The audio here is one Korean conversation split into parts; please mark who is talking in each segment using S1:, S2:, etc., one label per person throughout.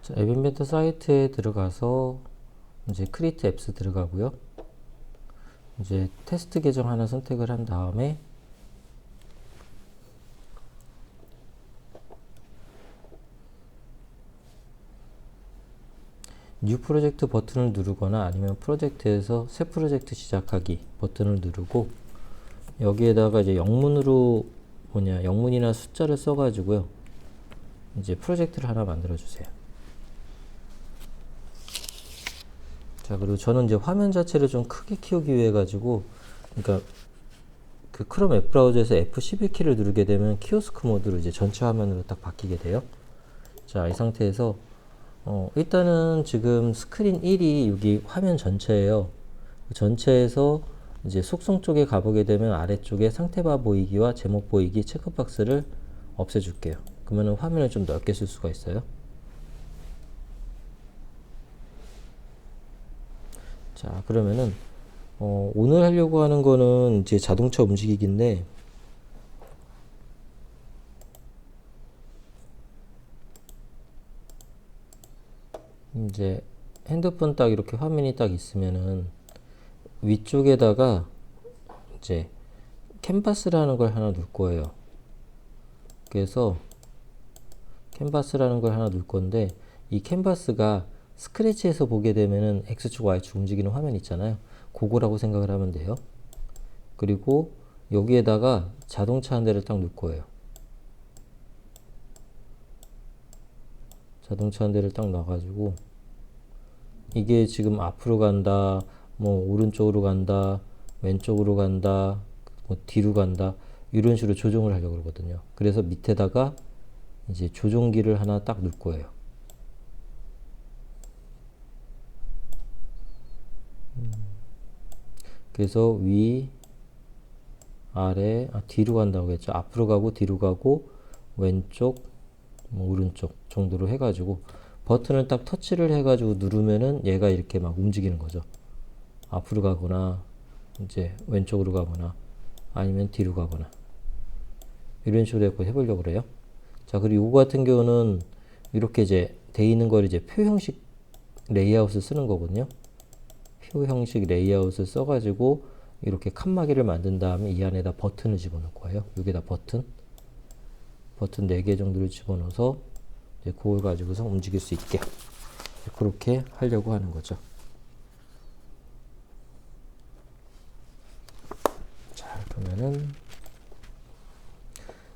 S1: 자, 앱 인벤터 사이트에 들어가서 이제 크리에이트 앱스 들어가고요. 이제 테스트 계정 하나 선택을 한 다음에 뉴 프로젝트 버튼을 누르거나 아니면 프로젝트에서 새 프로젝트 시작하기 버튼을 누르고 여기에다가 이제 영문으로 영문이나 숫자를 써가지고요. 이제 프로젝트를 하나 만들어 주세요. 자, 그리고 저는 이제 화면 자체를 좀 크게 키우기 위해 가지고, 그러니까 그 크롬 앱 브라우저에서 F11키를 누르게 되면 키오스크 모드로 이제 전체 화면으로 딱 바뀌게 돼요. 자, 이 상태에서 일단은 지금 스크린 1이 여기 화면 전체예요. 전체에서 이제 속성 쪽에 가보게 되면 아래쪽에 상태바 보이기와 제목 보이기 체크박스를 없애줄게요. 그러면 화면을 좀 넓게 쓸 수가 있어요. 자, 그러면은 오늘 하려고 하는 거는 이제 자동차 움직이기인데, 이제 핸드폰 딱 이렇게 화면이 딱 있으면은 위쪽에다가 이제 캔버스라는 걸 하나 넣을 거예요. 그래서 캔버스라는 걸 하나 넣을 건데, 이 캔버스가 스크래치에서 보게 되면은 X축, Y축 움직이는 화면 있잖아요. 그거라고 생각을 하면 돼요. 그리고 여기에다가 자동차 한 대를 딱 넣을 거예요. 자동차 한 대를 딱 놔가지고 이게 지금 앞으로 간다, 뭐 오른쪽으로 간다, 왼쪽으로 간다, 뭐 뒤로 간다, 이런 식으로 조정을 하려고 그러거든요. 그래서 밑에다가 이제 조종기를 하나 딱 넣을 거예요. 그래서 위, 아래, 뒤로 간다고 했죠. 앞으로 가고 뒤로 가고 왼쪽, 뭐 오른쪽 정도로 해가지고 버튼을 딱 터치를 해가지고 누르면은 얘가 이렇게 막 움직이는 거죠. 앞으로 가거나 이제 왼쪽으로 가거나 아니면 뒤로 가거나 이런 식으로 해보려고 그래요. 자, 그리고 이거 같은 경우는 이렇게 이제 돼 있는 걸 이제 표 형식 레이아웃을 쓰는 거거든요. 표 형식 레이아웃을 써가지고 이렇게 칸막이를 만든 다음에 이 안에다 버튼을 집어넣을 거예요. 여기다 버튼 4개 정도를 집어넣어서 이제 그걸 가지고서 움직일 수 있게 그렇게 하려고 하는 거죠. 자, 그러면은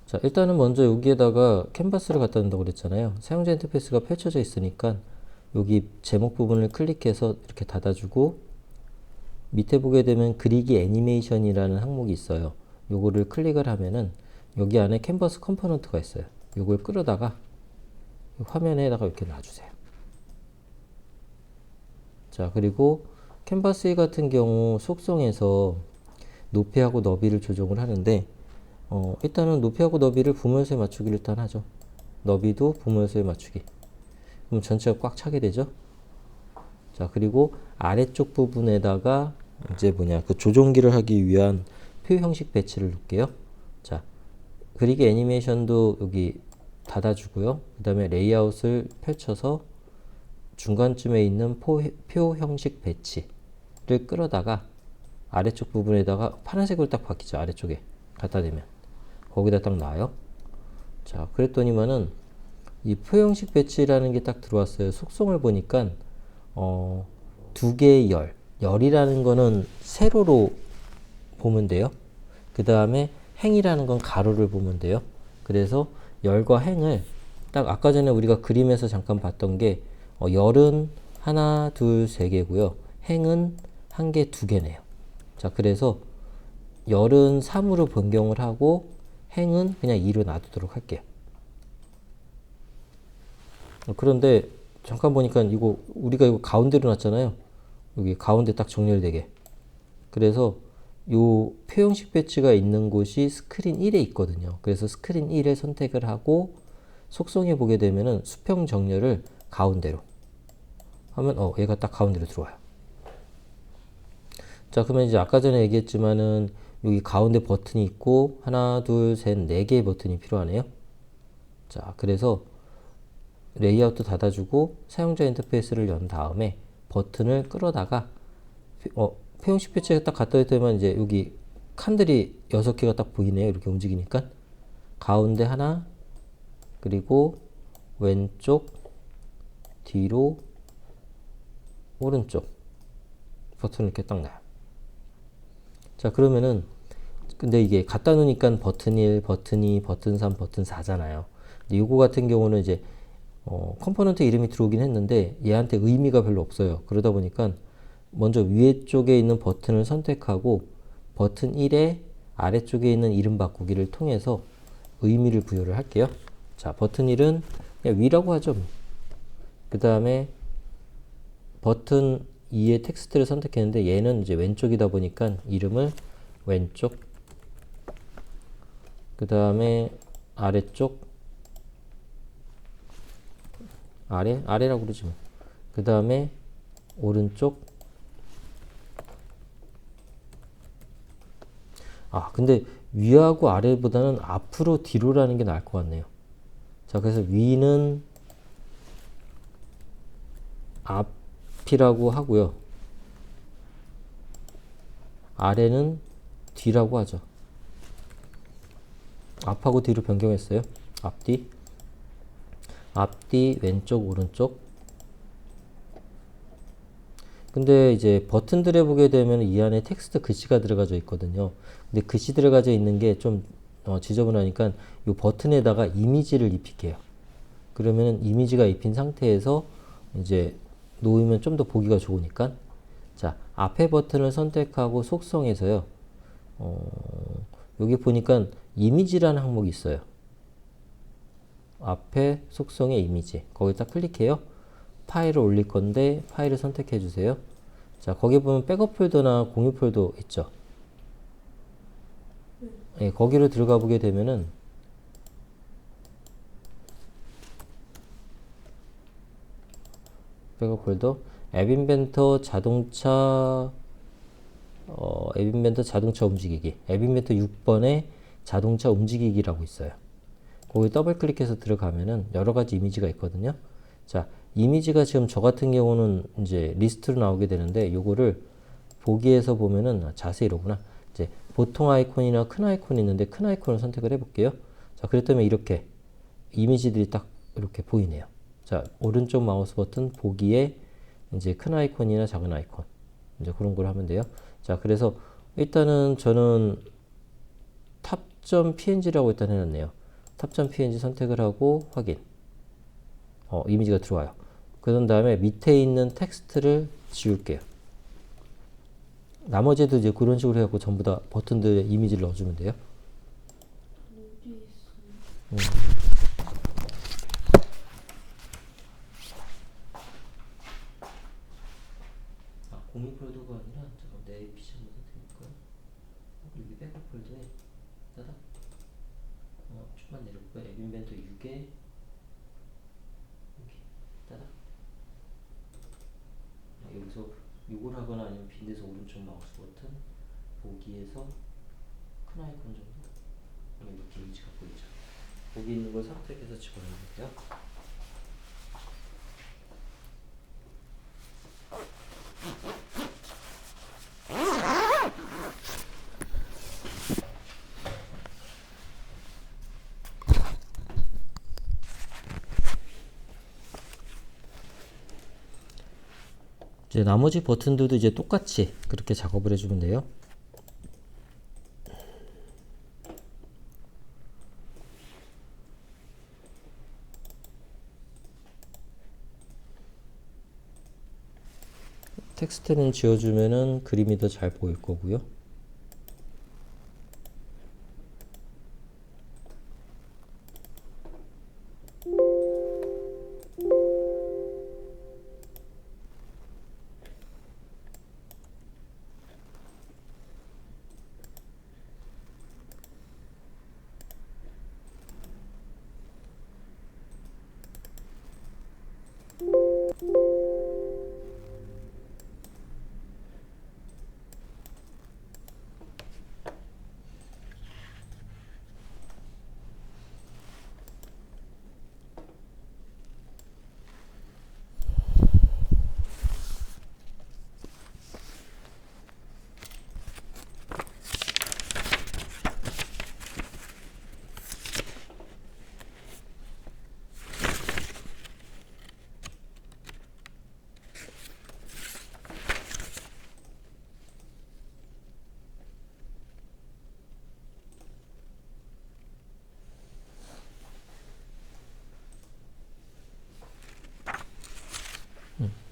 S1: 자, 일단은 먼저 여기에다가 캔버스를 갖다 놓는다고 그랬잖아요. 사용자 인터페이스가 펼쳐져 있으니까 여기 제목 부분을 클릭해서 이렇게 닫아주고 밑에 보게 되면 그리기 애니메이션이라는 항목이 있어요. 요거를 클릭을 하면은 여기 안에 캔버스 컴포넌트가 있어요. 요걸 끌어다가 화면에다가 이렇게 놔주세요. 자, 그리고 캔버스 같은 경우 속성에서 높이하고 너비를 조정을 하는데 일단은 높이하고 너비를 부모요소에 맞추기를 일단 하죠. 너비도 부모요소에 맞추기. 그럼 전체가 꽉 차게 되죠. 자, 그리고 아래쪽 부분에다가 이제 그 조종기를 하기 위한 표 형식 배치를 놓을게요. 자, 그리기 애니메이션도 여기 닫아주고요. 그 다음에 레이아웃을 펼쳐서 중간쯤에 있는 표 형식 배치를 끌어다가 아래쪽 부분에다가 파란색으로 딱 바뀌죠. 아래쪽에 갖다 대면 거기다 딱 놔요. 자, 그랬더니만은 이 표 형식 배치라는 게 딱 들어왔어요. 속성을 보니까 두 개의 열이라는 거는 세로로 보면 돼요. 그 다음에 행이라는 건 가로를 보면 돼요. 그래서 열과 행을 딱 아까 전에 우리가 그림에서 잠깐 봤던 게 열은 하나, 둘, 세 개고요. 행은 한 개, 두 개네요. 자, 그래서 열은 3으로 변경을 하고 행은 그냥 2로 놔두도록 할게요. 그런데 잠깐 보니까 우리가 이거 가운데로 놨잖아요. 여기 가운데 딱 정렬되게. 그래서 요 표형식 배치가 있는 곳이 스크린 1에 있거든요. 그래서 스크린 1에 선택을 하고 속성에 보게 되면은 수평 정렬을 가운데로 하면 얘가 딱 가운데로 들어와요. 자, 그러면 이제 아까 전에 얘기했지만은 여기 가운데 버튼이 있고 하나, 둘, 셋, 네 개의 버튼이 필요하네요. 자, 그래서 레이아웃도 닫아주고 사용자 인터페이스를 연 다음에 버튼을 끌어다가 표형식 표치에 딱 갖다 대면 이제 여기 칸들이 6개가 딱 보이네요. 이렇게 움직이니까 가운데 하나, 그리고 왼쪽, 뒤로, 오른쪽 버튼을 이렇게 딱 놔요. 자, 그러면은 근데 이게 갖다 놓으니까 버튼 1, 버튼 2, 버튼 3, 버튼 4잖아요. 근데 이거 같은 경우는 이제 컴포넌트 이름이 들어오긴 했는데 얘한테 의미가 별로 없어요. 그러다 보니까 먼저 위에 쪽에 있는 버튼을 선택하고 버튼 1의 아래쪽에 있는 이름 바꾸기를 통해서 의미를 부여를 할게요. 자, 버튼 1은 그냥 위라고 하죠. 그 다음에 버튼 2의 텍스트를 선택했는데 얘는 이제 왼쪽이다 보니까 이름을 왼쪽, 그 다음에 아래쪽, 아래라고 그러지 뭐. 그 다음에 오른쪽. 근데 위하고 아래보다는 앞으로 뒤로라는 게 나을 것 같네요. 자, 그래서 위는 앞이라고 하고요. 아래는 뒤라고 하죠. 앞하고 뒤로 변경했어요. 앞뒤, 왼쪽, 오른쪽. 근데 이제 버튼들에 보게 되면 이 안에 텍스트 글씨가 들어가져 있거든요. 근데 글씨 들어가져 있는 게 좀 지저분하니까 이 버튼에다가 이미지를 입힐게요. 그러면 이미지가 입힌 상태에서 이제 놓으면 좀 더 보기가 좋으니까. 자, 앞에 버튼을 선택하고 속성에서요. 여기 보니까 이미지라는 항목이 있어요. 앞에 속성의 이미지. 거기다 클릭해요. 파일을 올릴 건데 파일을 선택해 주세요. 자, 거기 보면 백업 폴더나 공유 폴더 있죠. 예, 거기로 들어가 보게 되면은 백업 폴더 앱 인벤터 자동차 앱 인벤터 자동차 움직이기, 앱 인벤터 6번에 자동차 움직이기라고 있어요. 거기 더블 클릭해서 들어가면은 여러 가지 이미지가 있거든요. 자, 이미지가 지금 저 같은 경우는 이제 리스트로 나오게 되는데 요거를 보기에서 보면은 자세히 이러구나. 이제 보통 아이콘이나 큰 아이콘이 있는데 큰 아이콘을 선택을 해볼게요. 자, 그랬다면 이렇게 이미지들이 딱 이렇게 보이네요. 자, 오른쪽 마우스 버튼 보기에 이제 큰 아이콘이나 작은 아이콘 이제 그런 걸 하면 돼요. 자, 그래서 일단은 저는 탑.png라고 일단 해놨네요. 탑.png 선택을 하고 확인. 이미지가 들어와요. 그런 다음에 밑에 있는 텍스트를 지울게요. 나머지도 이제 그런 식으로 해갖고 전부 다 버튼들에 이미지를 넣어주면 돼요. 공유 폴더가 아니라 잠깐 내 PC 한번 선택해볼까요? 여기 백업 폴더에 따다 좀만 내려볼까요? 앱 인벤터 6에 여기 따다 여기서 요걸 하거나 아니면 빈에서 오른쪽 마우스 버튼 보기에서 큰 아이콘 정도 이렇게 이미지가 보이죠. 거기 있는 걸 선택해서 집어넣으면 돼요. 이제 나머지 버튼들도 이제 똑같이 그렇게 작업을 해주면 돼요. 텍스트는 지워주면은 그림이 더 잘 보일 거고요.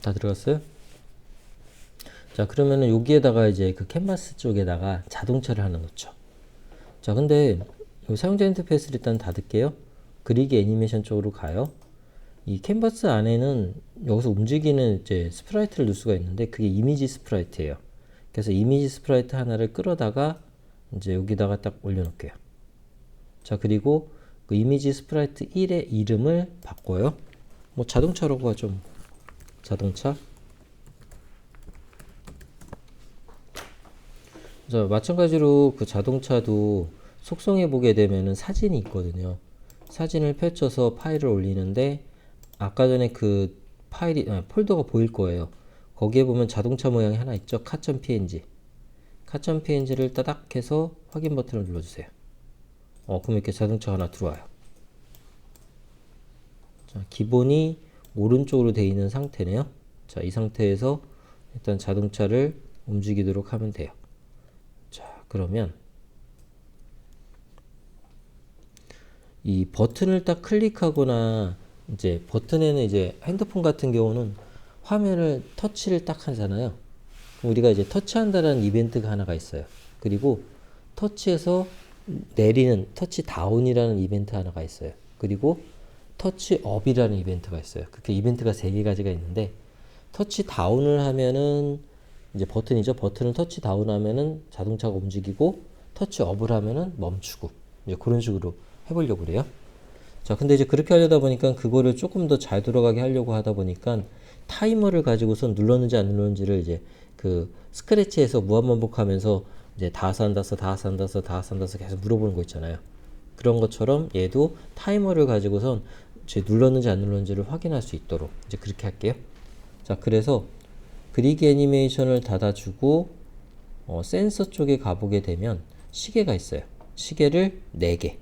S1: 다 들어갔어요? 자, 그러면은 여기에다가 이제 그 캔버스 쪽에다가 자동차를 하나 놓죠. 자, 근데 사용자 인터페이스를 일단 닫을게요. 그리기 애니메이션 쪽으로 가요. 이 캔버스 안에는 여기서 움직이는 이제 스프라이트를 넣을 수가 있는데 그게 이미지 스프라이트예요. 그래서 이미지 스프라이트 하나를 끌어다가 이제 여기다가 딱 올려놓을게요. 자, 그리고 그 이미지 스프라이트 1의 이름을 바꿔요. 뭐 자동차라고 하죠. 자동차. 자, 마찬가지로 그 자동차도 속성해 보게 되면은 사진이 있거든요. 사진을 펼쳐서 파일을 올리는데 아까 전에 그 폴더가 보일 거예요. 거기에 보면 자동차 모양이 하나 있죠. 카.png. 카.png를 따닥 해서 확인 버튼을 눌러주세요. 그럼 이렇게 자동차가 하나 들어와요. 자, 기본이 오른쪽으로 되어 있는 상태네요. 자, 이 상태에서 일단 자동차를 움직이도록 하면 돼요. 자, 그러면 이 버튼을 딱 클릭하거나 이제 버튼에는 이제 핸드폰 같은 경우는 화면을 터치를 딱 하잖아요. 우리가 이제 터치한다라는 이벤트가 하나가 있어요. 그리고 터치해서 내리는 터치 다운이라는 이벤트 하나가 있어요. 그리고 터치 업이라는 이벤트가 있어요. 그렇게 이벤트가 3가지가 있는데 터치 다운을 하면은 이제 버튼이죠. 버튼을 터치 다운하면은 자동차가 움직이고 터치 업을 하면은 멈추고 이제 그런 식으로 해보려고 그래요. 자, 근데 이제 그렇게 하려다 보니까 그거를 조금 더 잘 돌아가게 하려고 하다 보니까 타이머를 가지고서 눌렀는지 안 눌렀는지를 이제 그 스크래치에서 무한반복하면서 이제 다 산다서 계속 물어보는 거 있잖아요. 그런 것처럼 얘도 타이머를 가지고선 제 눌렀는지 안 눌렀는지를 확인할 수 있도록 이제 그렇게 할게요. 자, 그래서 그리기 애니메이션을 닫아주고 센서 쪽에 가보게 되면 시계가 있어요. 시계를 4개.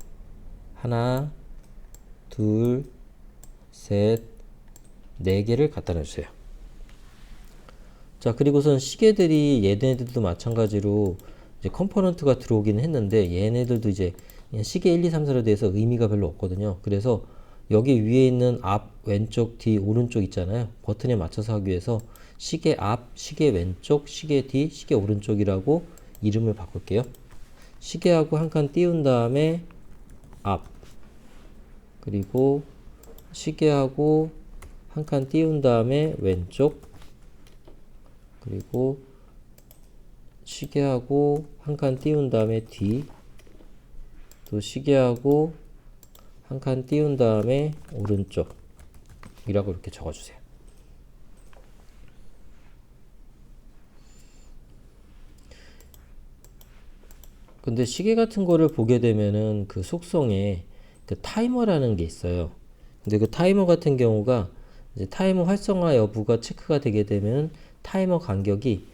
S1: 하나, 둘, 셋, 4개를 갖다 놔주세요. 자, 그리고선 시계들이 얘네들도 마찬가지로 이제 컴포넌트가 들어오기는 했는데 얘네들도 이제 시계 1, 2, 3, 4로 대해서 의미가 별로 없거든요. 그래서 여기 위에 있는 앞, 왼쪽, 뒤, 오른쪽 있잖아요. 버튼에 맞춰서 하기 위해서 시계 앞, 시계 왼쪽, 시계 뒤, 시계 오른쪽이라고 이름을 바꿀게요. 시계하고 한 칸 띄운 다음에 앞, 그리고 시계하고 한 칸 띄운 다음에 왼쪽, 그리고 시계하고 한 칸 띄운 다음에 뒤, 또 시계하고 한 칸 띄운 다음에 오른쪽 이라고 이렇게 적어주세요. 근데 시계 같은 거를 보게 되면은 그 속성에 그 타이머라는 게 있어요. 근데 그 타이머 같은 경우가 이제 타이머 활성화 여부가 체크가 되게 되면 타이머 간격이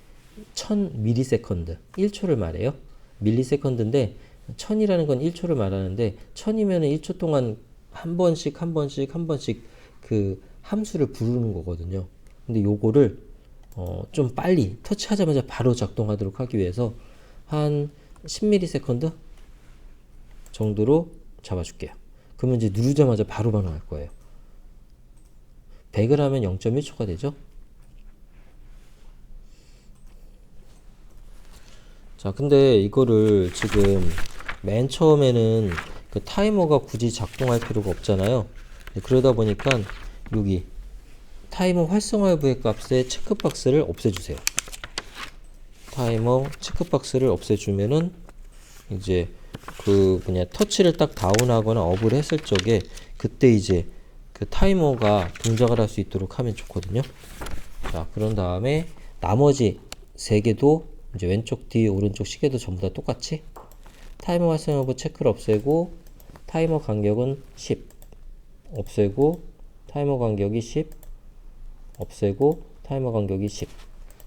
S1: 1000ms, 1초를 말해요. 밀리세컨드인데 1000이라는 건 1초를 말하는데 1000이면 1초 동안 한 번씩 그 함수를 부르는 거거든요. 근데 요거를 좀 빨리 터치하자마자 바로 작동하도록 하기 위해서 한 10ms 정도로 잡아줄게요. 그러면 이제 누르자마자 바로 반응할 거예요. 100을 하면 0.1초가 되죠. 자, 근데 이거를 지금 맨 처음에는 그 타이머가 굳이 작동할 필요가 없잖아요. 그러다 보니까 여기 타이머 활성화 여부의 값에 체크박스를 없애주세요. 타이머 체크박스를 없애주면은 이제 그 터치를 딱 다운하거나 업을 했을 적에 그때 이제 그 타이머가 동작을 할 수 있도록 하면 좋거든요. 자, 그런 다음에 나머지 3개도 이제 왼쪽 뒤 오른쪽 시계도 전부 다 똑같이 타이머 활성 여부 체크를 없애고 타이머 간격은 10 없애고 타이머 간격이 10 없애고 타이머 간격이 10.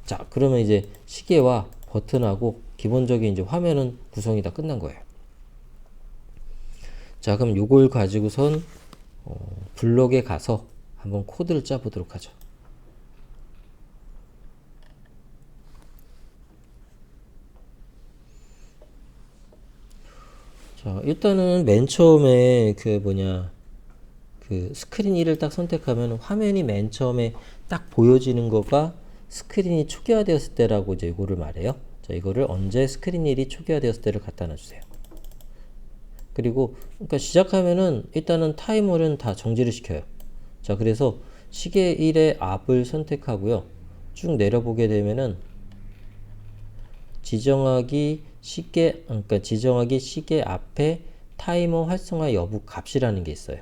S1: 자, 그러면 이제 시계와 버튼하고 기본적인 이제 화면은 구성이 다 끝난 거예요. 자, 그럼 요걸 가지고선 블록에 가서 한번 코드를 짜 보도록 하죠. 자, 일단은 맨 처음에 그 스크린 1을 딱 선택하면 화면이 맨 처음에 딱 보여지는 거가 스크린이 초기화되었을 때라고 이제 이거를 말해요. 자, 이거를 언제 스크린 1이 초기화되었을 때를 갖다 놔주세요. 그리고 그러니까 시작하면은 일단은 타이머는 다 정지를 시켜요. 자, 그래서 시계 1의 앞을 선택하고요. 쭉 내려보게 되면은 그러니까 지정하기 시계 앞에 타이머 활성화 여부 값이라는 게 있어요.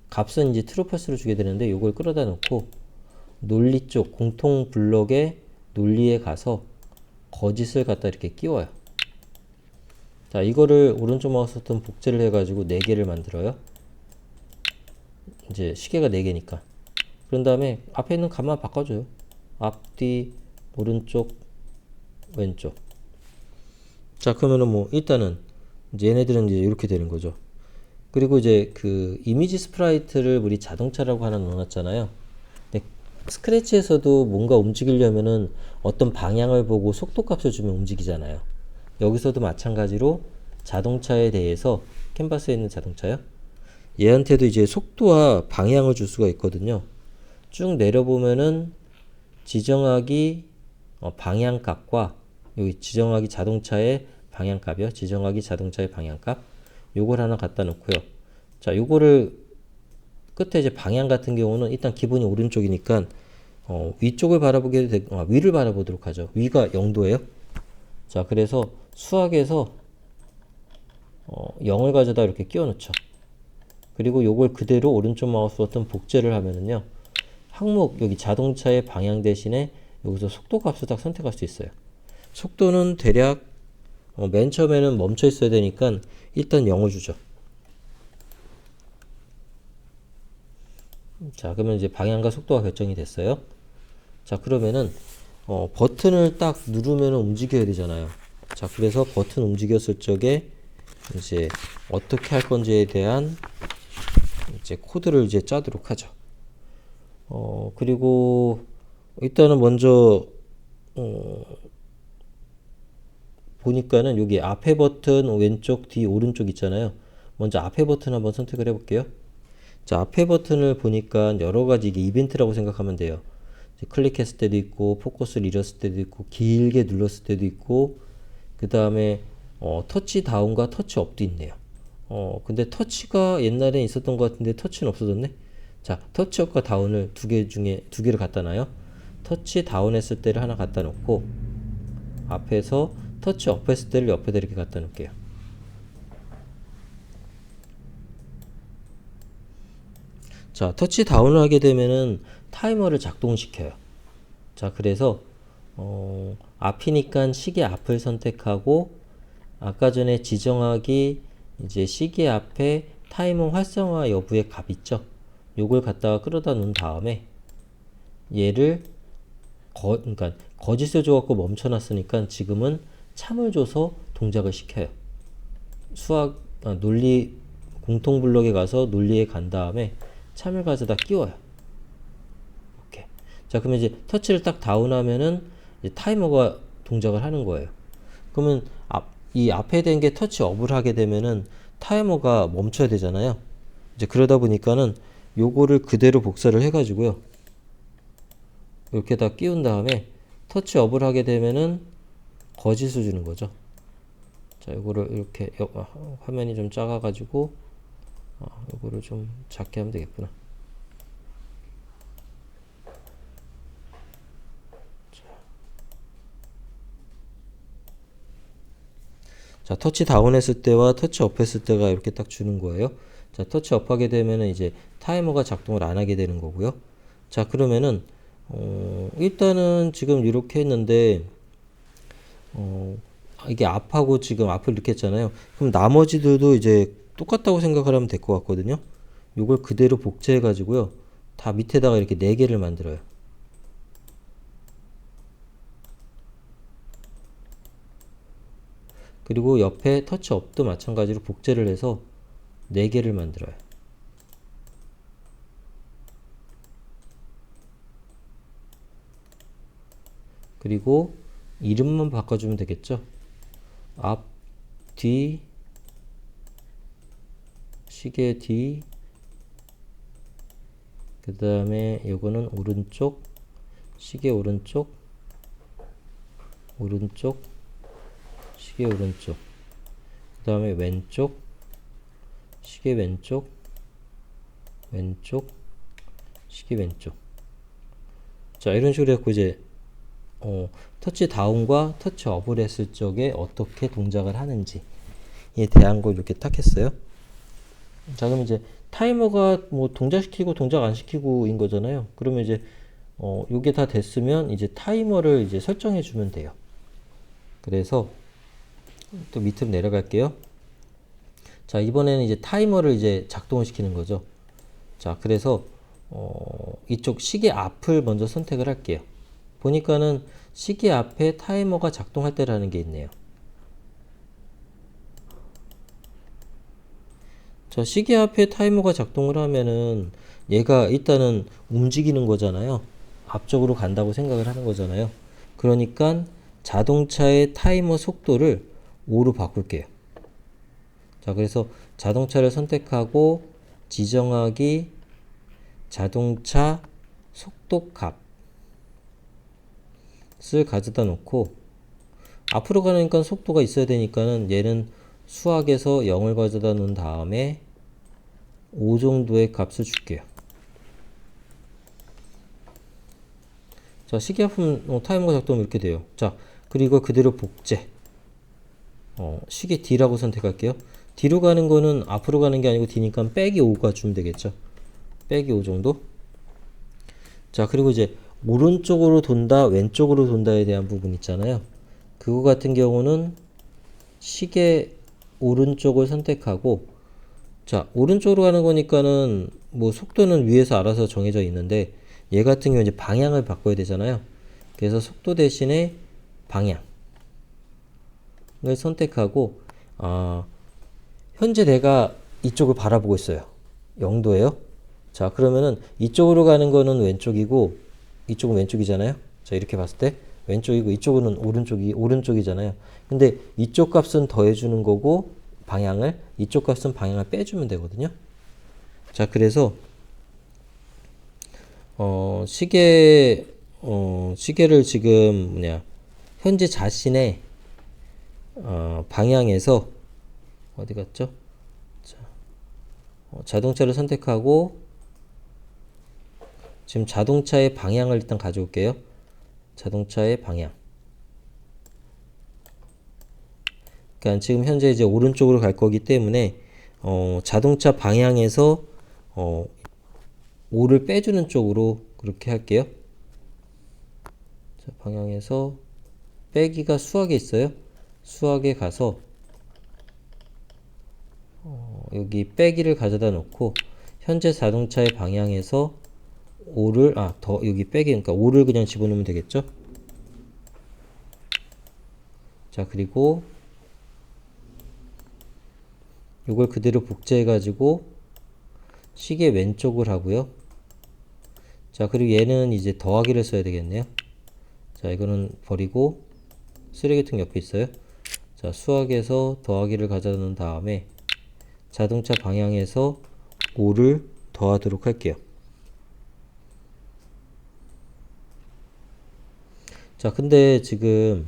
S1: 값은 이제 true false를 주게 되는데 이걸 끌어다 놓고 논리 쪽 공통 블록의 논리에 가서 거짓을 갖다 이렇게 끼워요. 자, 이거를 오른쪽 마우스 버튼 복제를 해가지고 4개를 만들어요. 이제 시계가 4개니까. 그런 다음에 앞에 있는 값만 바꿔줘요. 앞, 뒤, 오른쪽, 왼쪽. 자, 그러면은 뭐 일단은 이제 얘네들은 이제 이렇게 되는 거죠. 그리고 이제 그 이미지 스프라이트를 우리 자동차라고 하나 넣어놨잖아요. 근데 스크래치에서도 뭔가 움직이려면은 어떤 방향을 보고 속도 값을 주면 움직이잖아요. 여기서도 마찬가지로 자동차에 대해서 캔버스에 있는 자동차요. 얘한테도 이제 속도와 방향을 줄 수가 있거든요. 쭉 내려보면은 지정하기 방향값과 여기 지정하기 자동차의 방향값이요. 지정하기 자동차의 방향값. 요걸 하나 갖다 놓고요. 자, 요거를 끝에 이제 방향 같은 경우는 일단 기본이 오른쪽이니까 위쪽을 바라보게 위를 바라보도록 하죠. 위가 0도예요. 자, 그래서 수학에서 0을 가져다 이렇게 끼워 넣죠. 그리고 요걸 그대로 오른쪽 마우스 버튼 복제를 하면은요. 항목 여기 자동차의 방향 대신에 여기서 속도 값을 딱 선택할 수 있어요. 속도는 대략 맨 처음에는 멈춰 있어야 되니까 일단 0을 주죠. 자, 그러면 이제 방향과 속도가 결정이 됐어요. 자, 그러면은 버튼을 딱 누르면 움직여야 되잖아요. 자, 그래서 버튼 움직였을 적에 이제 어떻게 할 건지에 대한 이제 코드를 이제 짜도록 하죠. 그리고 일단은 먼저 보니까는 여기 앞에 버튼 왼쪽 뒤 오른쪽 있잖아요. 먼저 앞에 버튼 한번 선택을 해볼게요. 자, 앞에 버튼을 보니까 여러 가지 이게 이벤트라고 생각하면 돼요. 클릭했을 때도 있고 포커스를 잃었을 때도 있고 길게 눌렀을 때도 있고 그 다음에 터치 다운과 터치 업도 있네요. 근데 터치가 옛날에 있었던 것 같은데 터치는 없어졌네. 자, 터치 업과 다운을 두 개를 갖다 놔요. 터치 다운 했을 때를 하나 갖다 놓고 앞에서 터치 업 했을 때를 옆에다 이렇게 갖다 놓을게요. 자, 터치 다운을 하게 되면은 타이머를 작동시켜요. 자, 그래서 앞이니까 시계 앞을 선택하고 아까 전에 지정하기 이제 시계 앞에 타이머 활성화 여부의 값 있죠? 요걸 갖다가 끌어다 놓은 다음에 얘를 그러니까 거짓을 줘갖고 멈춰놨으니까 지금은 참을 줘서 동작을 시켜요. 논리 공통 블록에 가서 논리에 간 다음에 참을 가져다 끼워요. 오케이. 자, 그러면 이제 터치를 딱 다운하면은 이제 타이머가 동작을 하는 거예요. 그러면 이 앞에 된 게 터치 업을 하게 되면은 타이머가 멈춰야 되잖아요. 이제 그러다 보니까는 요거를 그대로 복사를 해가지고요. 이렇게 다 끼운 다음에 터치 업을 하게 되면은 거짓을 주는 거죠. 자, 요거를 이렇게 화면이 좀 작아가지고 요거를 좀 작게 하면 되겠구나. 자, 터치 다운 했을 때와 터치 업 했을 때가 이렇게 딱 주는 거예요. 자, 터치 업 하게 되면은 이제 타이머가 작동을 안 하게 되는 거고요. 자, 그러면은 일단은 지금 이렇게 했는데 이게 앞하고 지금 앞을 이렇게 했잖아요. 그럼 나머지들도 이제 똑같다고 생각을 하면 될 것 같거든요. 요걸 그대로 복제해 가지고요. 다 밑에다가 이렇게 4개를 만들어요. 그리고 옆에 터치업도 마찬가지로 복제를 해서 4개를 만들어요. 그리고 이름만 바꿔주면 되겠죠. 앞, 뒤, 시계 뒤, 그 그 다음에 요거는 오른쪽, 시계 오른쪽, 오른쪽, 시계 오른쪽, 그 다음에 왼쪽, 시계 왼쪽, 왼쪽, 시계 왼쪽. 자, 이런 식으로 해갖고 이제 터치 다운과 터치 업을 했을 적에 어떻게 동작을 하는지에 대한 걸 이렇게 딱 했어요. 자, 그럼 이제 타이머가 뭐 동작시키고 동작 안 시키고인 거잖아요. 그러면 이제 요게 다 됐으면 이제 타이머를 이제 설정해 주면 돼요. 그래서 또 밑으로 내려갈게요. 자, 이번에는 이제 타이머를 이제 작동을 시키는 거죠. 자, 그래서 이쪽 시계 앞을 먼저 선택을 할게요. 보니까는 시계 앞에 타이머가 작동할 때라는 게 있네요. 자, 시계 앞에 타이머가 작동을 하면은 얘가 일단은 움직이는 거잖아요. 앞쪽으로 간다고 생각을 하는 거잖아요. 그러니까 자동차의 타이머 속도를 5로 바꿀게요. 자, 그래서 자동차를 선택하고 지정하기 자동차 속도 값을 가져다 놓고 앞으로 가니까 속도가 있어야 되니까는 얘는 수학에서 0을 가져다 놓은 다음에 5 정도의 값을 줄게요. 자, 시계 앞은 타이머가 작동하면 이렇게 돼요. 자, 그리고 그대로 복제. 시계 D라고 선택할게요. D로 가는 거는 앞으로 가는 게 아니고 D니까 빼기 5가 주면 되겠죠. 빼기 5 정도. 자, 그리고 이제 오른쪽으로 돈다, 왼쪽으로 돈다에 대한 부분 있잖아요. 그거 같은 경우는 시계 오른쪽을 선택하고, 자, 오른쪽으로 가는 거니까는 뭐 속도는 위에서 알아서 정해져 있는데 얘 같은 경우 이제 방향을 바꿔야 되잖아요. 그래서 속도 대신에 방향을 선택하고, 현재 내가 이쪽을 바라보고 있어요. 0도예요. 자, 그러면은 이쪽으로 가는 거는 왼쪽이고 이쪽은 왼쪽이잖아요. 자, 이렇게 봤을 때 왼쪽이고 이쪽은 오른쪽이잖아요. 근데 이쪽 값은 더해주는 거고 방향을, 이쪽 값은 방향을 빼주면 되거든요. 자, 그래서 시계를 지금 현재 자신의 방향에서 어디 갔죠? 자, 자동차를 선택하고 지금 자동차의 방향을 일단 가져올게요. 자동차의 방향. 그러니까 지금 현재 이제 오른쪽으로 갈 거기 때문에 자동차 방향에서 5를 빼주는 쪽으로 그렇게 할게요. 자, 방향에서 빼기가 수학에 있어요. 수학에 가서 여기 빼기를 가져다 놓고 현재 자동차의 방향에서 5를 여기 빼기, 그러니까 5를 그냥 집어넣으면 되겠죠. 자, 그리고 이걸 그대로 복제해 가지고 시계 왼쪽을 하고요. 자, 그리고 얘는 이제 더하기를 써야 되겠네요. 자, 이거는 버리고 쓰레기통 옆에 있어요. 자, 수학에서 더하기를 가져다 놓은 다음에 자동차 방향에서 5를 더하도록 할게요. 자, 근데 지금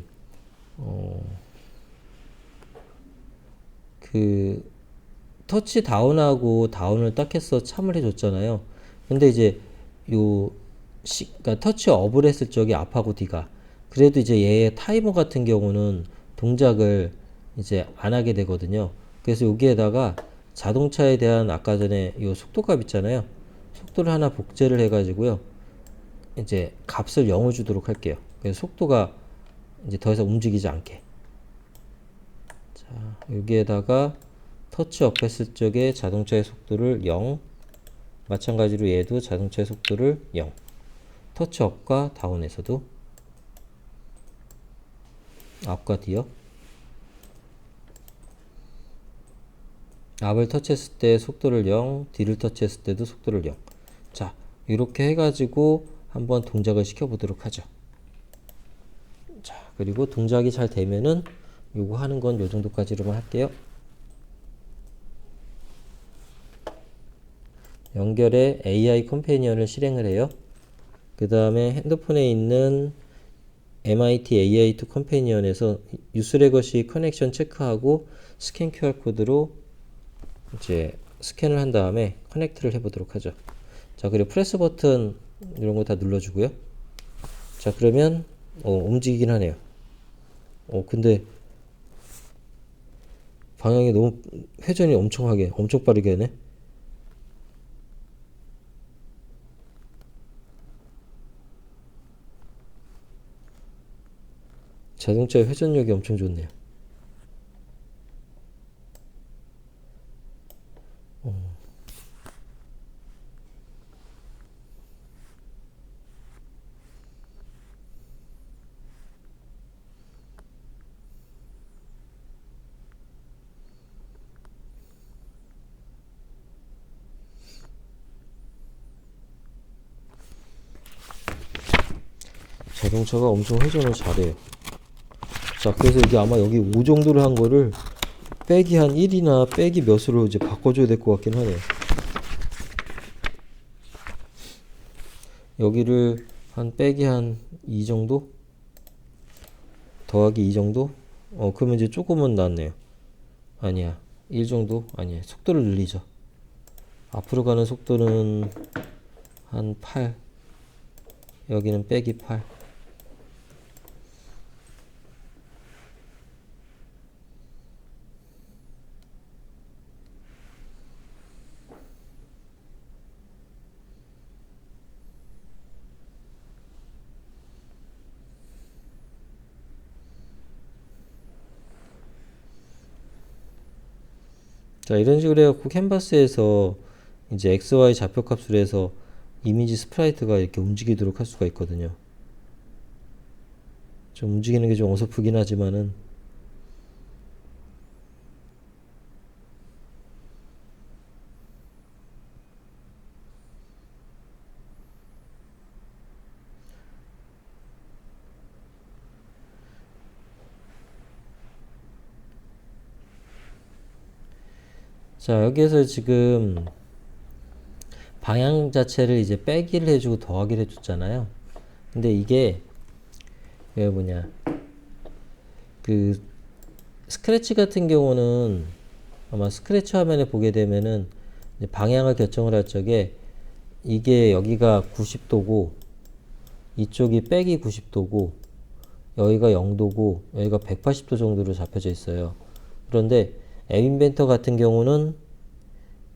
S1: 터치 다운하고 다운을 딱 해서 참을 해줬잖아요. 근데 이제 그러니까 터치 업을 했을 적에 앞하고 D가, 그래도 이제 얘의 타이머 같은 경우는 동작을 이제 안 하게 되거든요. 그래서 여기에다가 자동차에 대한 아까 전에 요 속도값 있잖아요. 속도를 하나 복제를 해가지고요. 이제 값을 0을 주도록 할게요. 그래서 속도가 이제 더 이상 움직이지 않게. 자, 여기에다가 터치업 했을 적에 자동차의 속도를 0, 마찬가지로 얘도 자동차의 속도를 0. 터치업과 다운에서도 앞과 뒤요. 앞을 터치했을 때 속도를 0, 뒤를 터치했을 때도 속도를 0. 자, 이렇게 해가지고 한번 동작을 시켜보도록 하죠. 자, 그리고 동작이 잘 되면은 요거 하는 건 요 정도까지로만 할게요. 연결에 AI 컴패니언을 실행을 해요. 그 다음에 핸드폰에 있는 MIT AI2 컴패니언에서 유스레거시 커넥션 체크하고 스캔 QR 코드로 이제 스캔을 한 다음에 커넥트를 해보도록 하죠. 자, 그리고 프레스 버튼 이런 거 다 눌러주고요. 자, 그러면 움직이긴 하네요. 근데 방향이 너무 회전이 엄청 빠르게 하네. 자동차의 회전력이 엄청 좋네요. 자동차가 엄청 회전을 잘해요. 자, 그래서 이게 아마 여기 5 정도를 한 거를 빼기 한 1이나 빼기 몇으로 이제 바꿔줘야 될 것 같긴 하네요. 여기를 한 빼기 한 2 정도? 더하기 2 정도? 그러면 이제 조금은 낫네요. 아니야. 1 정도? 아니야. 속도를 늘리죠. 앞으로 가는 속도는 한 8. 여기는 빼기 8. 자, 이런 식으로 해갖고 캔버스에서 이제 XY 좌표값을 해서 이미지 스프라이트가 이렇게 움직이도록 할 수가 있거든요. 좀 움직이는 게 좀 어설프긴 하지만은 자, 여기에서 지금 방향 자체를 이제 빼기를 해주고 더하기를 해줬잖아요. 근데 이게 그 스크래치 같은 경우는 아마 스크래치 화면에 보게 되면은 이제 방향을 결정을 할 적에 이게 여기가 90도고 이쪽이 빼기 90도고 여기가 0도고 여기가 180도 정도로 잡혀져 있어요. 그런데 앱인벤터 같은 경우는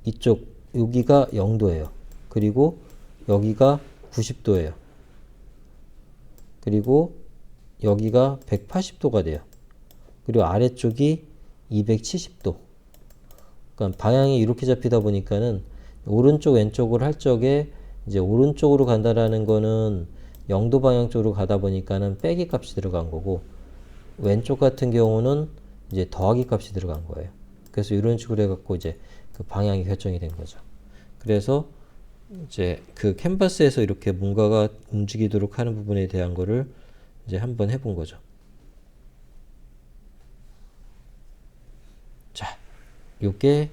S1: 이쪽 여기가 0도예요. 그리고 여기가 90도예요. 그리고 여기가 180도가 돼요. 그리고 아래쪽이 270도. 그러니까 방향이 이렇게 잡히다 보니까는 오른쪽 왼쪽을 할 적에 이제 오른쪽으로 간다라는 거는 0도 방향 쪽으로 가다 보니까는 빼기 값이 들어간 거고 왼쪽 같은 경우는 이제 더하기 값이 들어간 거예요. 그래서 이런 식으로 해갖고 이제 그 방향이 결정이 된 거죠. 그래서 이제 그 캔버스에서 이렇게 뭔가가 움직이도록 하는 부분에 대한 거를 이제 한번 해본 거죠. 자, 요게